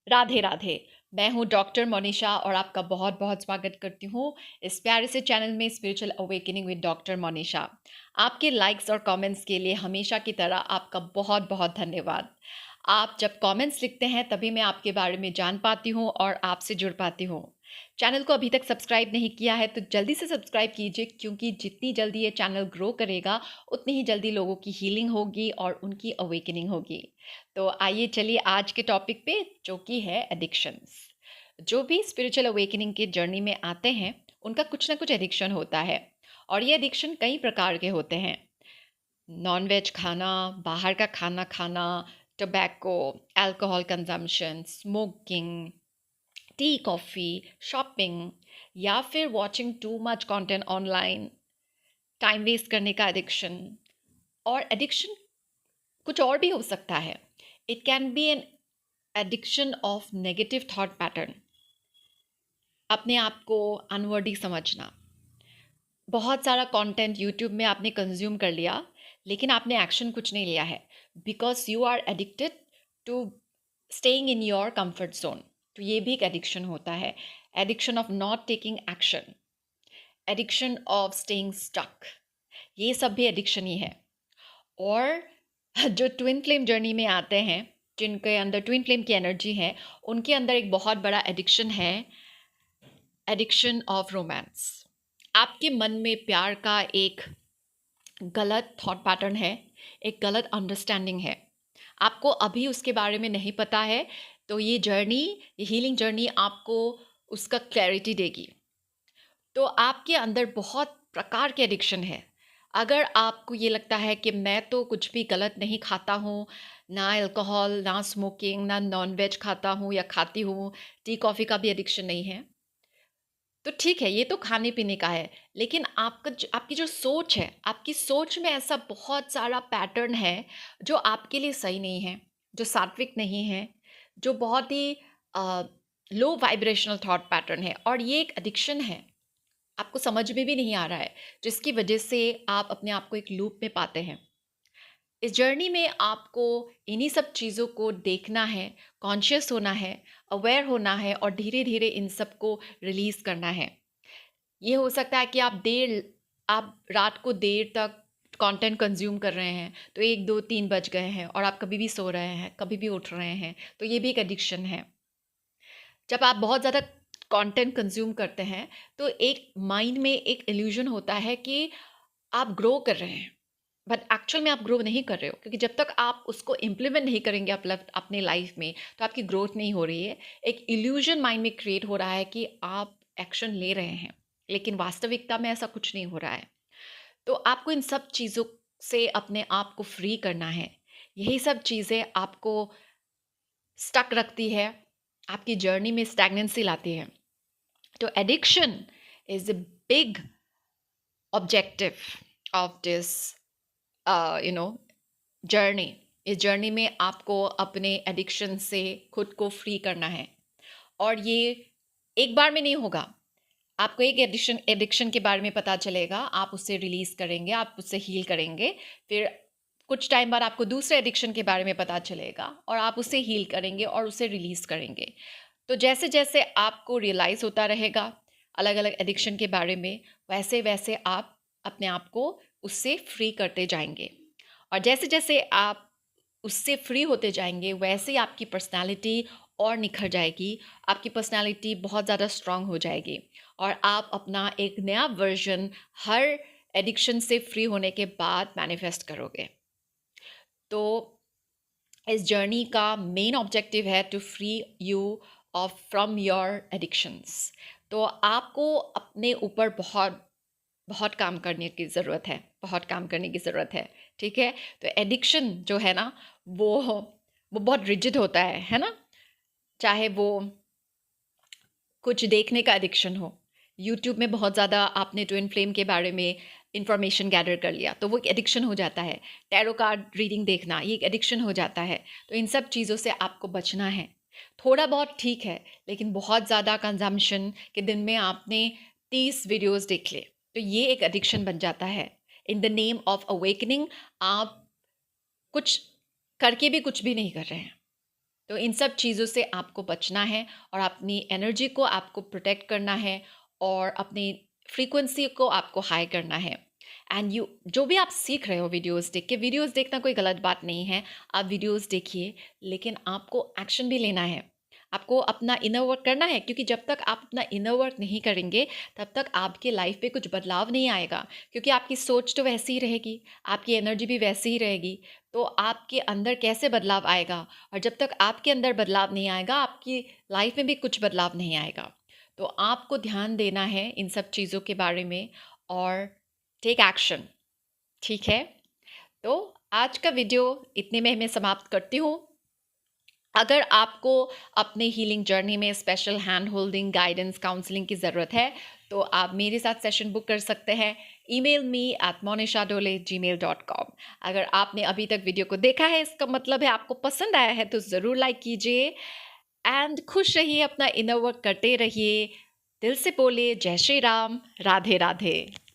राधे राधे। मैं हूँ डॉक्टर मोनिशा और आपका बहुत बहुत स्वागत करती हूँ इस प्यारे से चैनल में spiritual awakening with doctor Monisha. आपके लाइक्स और कमेंट्स के लिए हमेशा की तरह आपका बहुत बहुत धन्यवाद। आप जब कमेंट्स लिखते हैं तभी मैं आपके बारे में जान पाती हूँ और आपसे जुड़ पाती हूँ। चैनल को अभी तक सब्सक्राइब नहीं किया है तो जल्दी से सब्सक्राइब कीजिए, क्योंकि जितनी जल्दी ये चैनल ग्रो करेगा उतनी ही जल्दी लोगों की हीलिंग होगी और उनकी अवेकनिंग होगी। तो आइए चलिए आज के टॉपिक पे, जो कि है एडिक्शंस। जो भी स्पिरिचुअल अवेकनिंग के जर्नी में आते हैं उनका कुछ ना कुछ एडिक्शन होता है, और ये एडिक्शन कई प्रकार के होते हैं। नॉन वेज खाना, बाहर का खाना खाना, tobacco, alcohol consumption, smoking, tea coffee, shopping, या फिर watching too much content online, time waste करने का एडिक्शन। और एडिक्शन कुछ और भी हो सकता है। It can be an addiction of negative thought pattern. अपने आप को अनवर्दी समझना। बहुत सारा कंटेंट यूट्यूब में आपने कंज्यूम कर लिया, लेकिन आपने एक्शन कुछ नहीं लिया है, because you are addicted to staying in your comfort zone. तो ये भी एक एडिक्शन होता है। Addiction of not taking action, addiction of staying stuck, ये सब भी एडिक्शन ही है। और जो ट्विन फ्लेम जर्नी में आते हैं, जिनके अंदर ट्विन फ्लेम की एनर्जी है, उनके अंदर एक बहुत बड़ा एडिक्शन है, एडिक्शन ऑफ रोमांस। आपके मन में प्यार का एक गलत थॉट पैटर्न है, एक गलत अंडरस्टैंडिंग है। आपको अभी उसके बारे में नहीं पता है, तो ये जर्नी, ये हीलिंग जर्नी आपको उसका क्लैरिटी देगी। तो आपके अंदर बहुत प्रकार के एडिक्शन है। अगर आपको ये लगता है कि मैं तो कुछ भी गलत नहीं खाता हूँ, ना अल्कोहल, ना स्मोकिंग, ना नॉन वेज खाता हूँ या खाती हूँ, टी कॉफ़ी का भी एडिक्शन नहीं है, तो ठीक है, ये तो खाने पीने का है। लेकिन आपकी जो सोच है, आपकी सोच में ऐसा बहुत सारा पैटर्न है जो आपके लिए सही नहीं है, जो सात्विक नहीं है, जो बहुत ही लो वाइब्रेशनल थॉट पैटर्न है, और ये एक एडिक्शन है। आपको समझ में भी नहीं आ रहा है, जिसकी वजह से आप अपने आप को एक लूप में पाते हैं। इस जर्नी में आपको इन्हीं सब चीज़ों को देखना है, कॉन्शियस होना है, अवेयर होना है, और धीरे धीरे इन सब को रिलीज़ करना है। ये हो सकता है कि आप रात को देर तक कंटेंट कंज्यूम कर रहे हैं, तो 1, 2, 3 बज गए हैं और आप कभी भी सो रहे हैं, कभी भी उठ रहे हैं, तो ये भी एक एडिक्शन है। जब आप बहुत ज़्यादा कंटेंट कंज्यूम करते हैं, तो एक माइंड में एक इल्यूजन होता है कि आप ग्रो कर रहे हैं, बट एक्चुअल में आप ग्रो नहीं कर रहे हो, क्योंकि जब तक आप उसको इम्प्लीमेंट नहीं करेंगे अपने लाइफ में, तो आपकी ग्रोथ नहीं हो रही है। एक इल्यूजन माइंड में क्रिएट हो रहा है कि आप एक्शन ले रहे हैं, लेकिन वास्तविकता में ऐसा कुछ नहीं हो रहा है। तो आपको इन सब चीज़ों से अपने आप को फ्री करना है। यही सब चीज़ें आपको स्टक रखती है, आपकी जर्नी में स्टैग्नेंसी लाती है। तो addiction is a big objective of this journey. इस जर्नी में आपको अपने एडिक्शन से खुद को फ्री करना है, और ये एक बार में नहीं होगा। आपको एक एडिक्शन के बारे में पता चलेगा, आप उससे रिलीज़ करेंगे, आप उससे हील करेंगे। फिर कुछ टाइम बाद आपको दूसरे एडिक्शन के बारे में पता चलेगा और आप उसे हील करेंगे और उसे रिलीज़ करेंगे। तो जैसे जैसे आपको रियलाइज़ होता रहेगा अलग अलग एडिक्शन के बारे में, वैसे वैसे आप अपने आप को उससे फ्री करते जाएंगे। और जैसे जैसे आप उससे फ्री होते जाएंगे, वैसे ही आपकी पर्सनालिटी और निखर जाएगी। आपकी पर्सनालिटी बहुत ज़्यादा स्ट्रांग हो जाएगी, और आप अपना एक नया वर्जन हर एडिक्शन से फ्री होने के बाद मैनिफेस्ट करोगे। तो इस जर्नी का मेन ऑब्जेक्टिव है to free you of from your addictions. तो आपको अपने ऊपर बहुत बहुत काम करने की ज़रूरत है, बहुत काम करने की ज़रूरत है। ठीक है? तो एडिक्शन जो है ना, वो बहुत रिजिड होता है ना? चाहे वो कुछ देखने का एडिक्शन हो। यूट्यूब में बहुत ज़्यादा आपने ट्विन फ्लेम के बारे में इंफॉर्मेशन गैदर कर लिया, तो वो एक एडिक्शन हो जाता है। टैरो कार्ड रीडिंग देखना, ये एक एडिक्शन हो जाता है। तो इन सब चीज़ों से आपको बचना है। थोड़ा बहुत ठीक है, लेकिन बहुत ज़्यादा कंजम्पशन कि दिन में आपने 30 वीडियोज़ देख लिए, तो ये एक एडिक्शन बन जाता है। In the name of awakening आप कुछ करके भी कुछ भी नहीं कर रहे हैं। तो इन सब चीज़ों से आपको बचना है और अपनी एनर्जी को आपको प्रोटेक्ट करना है और अपनी फ्रीक्वेंसी को आपको हाई करना है। एंड यू जो भी आप सीख रहे हो वीडियोस देख के, वीडियोस देखना कोई गलत बात नहीं है, आप वीडियोस देखिए, लेकिन आपको एक्शन भी लेना है। आपको अपना इनर वर्क करना है, क्योंकि जब तक आप अपना इनर वर्क नहीं करेंगे तब तक आपके लाइफ पे कुछ बदलाव नहीं आएगा, क्योंकि आपकी सोच तो वैसी ही रहेगी, आपकी एनर्जी भी वैसी ही रहेगी। तो आपके अंदर कैसे बदलाव आएगा? और जब तक आपके अंदर बदलाव नहीं आएगा, आपकी लाइफ में भी कुछ बदलाव नहीं आएगा। तो आपको ध्यान देना है इन सब चीज़ों के बारे में और टेक एक्शन। ठीक है? तो आज का वीडियो इतने में मैं समाप्त करती हूँ। अगर आपको अपने हीलिंग जर्नी में special hand holding, guidance, counselling की ज़रूरत है, तो आप मेरे साथ सेशन बुक कर सकते हैं। Email me at monishadole@gmail.com। अगर आपने अभी तक वीडियो को देखा है, इसका मतलब है आपको पसंद आया है, तो ज़रूर लाइक कीजिए एंड खुश रहिए, अपना इनर वर्क करते रहिए। दिल से बोलिए जय श्री राम, राधे राधे।